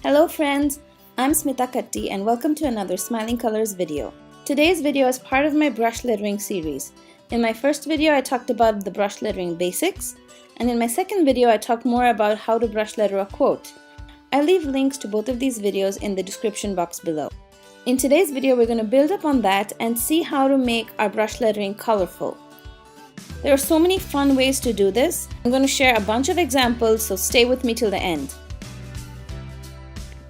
Hello friends, I'm Smitha Katti and welcome to another Smiling Colors video. Today's video is part of my brush lettering series. In my first video I talked about the brush lettering basics, and in my second video I talked more about how to brush letter a quote. I'll leave links to both of these videos in the description box below. In today's video we're going to build up on that and see how to make our brush lettering colorful. There are so many fun ways to do this. I'm going to share a bunch of examples, so stay with me till the end.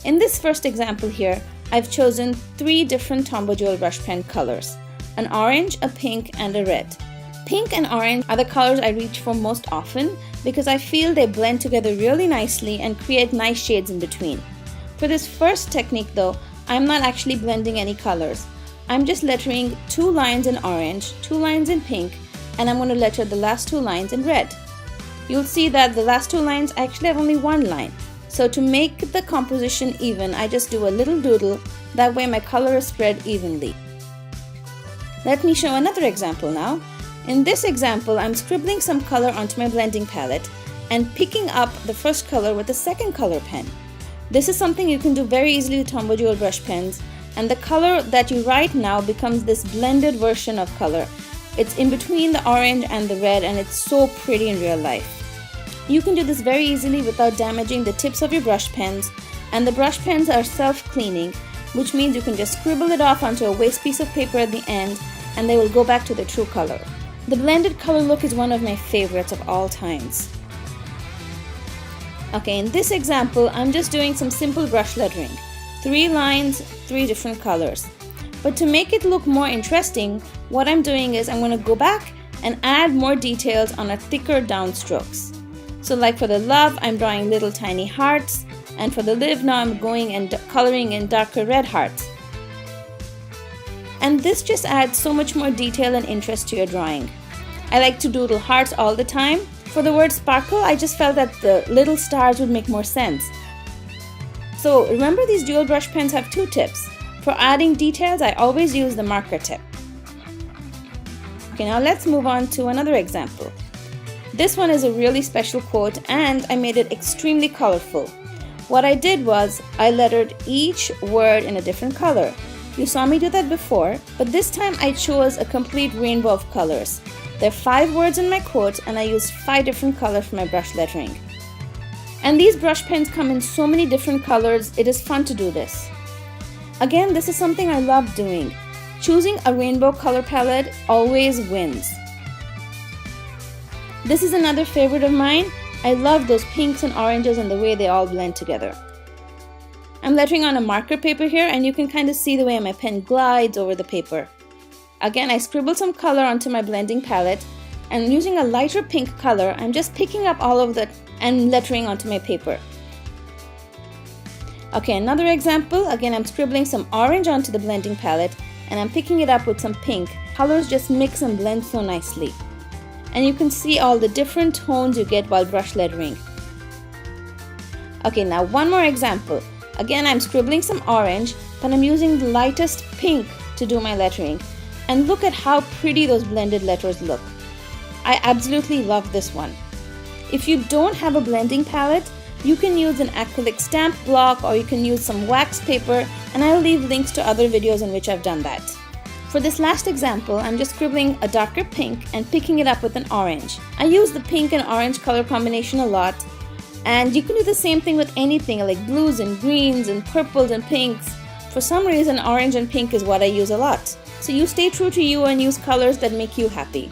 In this first example here, I've chosen 3 different Tombow Dual brush pen colors: an orange, a pink, and a red. Pink and orange are the colors I reach for most often because I feel they blend together really nicely and create nice shades in between. For this first technique though, I'm not actually blending any colors. I'm just lettering 2 lines in orange, 2 lines in pink, and I'm going to letter the last 2 lines in red. You'll see that the last 2 lines actually have only 1 line. So to make the composition even, I just do a little doodle, that way my color is spread evenly. Let me show another example now. In this example, I'm scribbling some color onto my blending palette and picking up the first color with the second color pen. This is something you can do very easily with Tombow Dual brush pens, and the color that you write now becomes this blended version of color. It's in between the orange and the red, and it's so pretty in real life. You can do this very easily without damaging the tips of your brush pens, and the brush pens are self-cleaning, which means you can just scribble it off onto a waste piece of paper at the end and they will go back to their true color. The blended color look is one of my favorites of all times. Okay, in this example, I'm just doing some simple brush lettering. 3 lines, 3 different colors. But to make it look more interesting, what I'm doing is I'm going to go back and add more details on a thicker downstrokes. So like for the love, I'm drawing little tiny hearts, and for the live now I'm going and coloring in darker red hearts. And this just adds so much more detail and interest to your drawing. I like to doodle hearts all the time. For the word sparkle, I just felt that the little stars would make more sense. So remember, these dual brush pens have 2 tips. For adding details, I always use the marker tip. Okay, now let's move on to another example. This one is a really special quote and I made it extremely colorful. What I did was I lettered each word in a different color. You saw me do that before, but this time I chose a complete rainbow of colors. There are 5 words in my quote and I used 5 different colors for my brush lettering. And these brush pens come in so many different colors, it is fun to do this. Again, this is something I love doing. Choosing a rainbow color palette always wins. This is another favorite of mine. I love those pinks and oranges and the way they all blend together. I'm lettering on a marker paper here, and you can kind of see the way my pen glides over the paper. Again, I scribbled some color onto my blending palette, and using a lighter pink color, I'm just picking up all of that and lettering onto my paper. Okay, another example. Again, I'm scribbling some orange onto the blending palette, and I'm picking it up with some pink. Colors just mix and blend so nicely. And you can see all the different tones you get while brush lettering. Okay, now one more example. Again, I'm scribbling some orange, but I'm using the lightest pink to do my lettering. And look at how pretty those blended letters look. I absolutely love this one. If you don't have a blending palette, you can use an acrylic stamp block or you can use some wax paper, and I'll leave links to other videos in which I've done that. For this last example, I'm just scribbling a darker pink and picking it up with an orange. I use the pink and orange color combination a lot, and you can do the same thing with anything like blues and greens and purples and pinks. For some reason, orange and pink is what I use a lot. So you stay true to you and use colors that make you happy.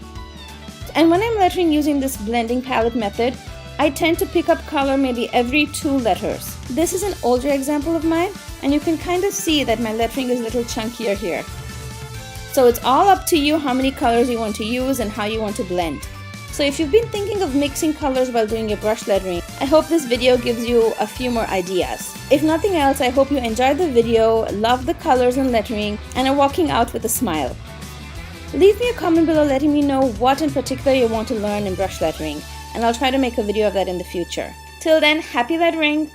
And when I'm lettering using this blending palette method, I tend to pick up color maybe every 2 letters. This is an older example of mine, and you can kind of see that my lettering is a little chunkier here. So it's all up to you how many colors you want to use and how you want to blend. So if you've been thinking of mixing colors while doing your brush lettering, I hope this video gives you a few more ideas. If nothing else, I hope you enjoyed the video, love the colors and lettering, and are walking out with a smile. Leave me a comment below letting me know what in particular you want to learn in brush lettering, and I'll try to make a video of that in the future. Till then, happy lettering!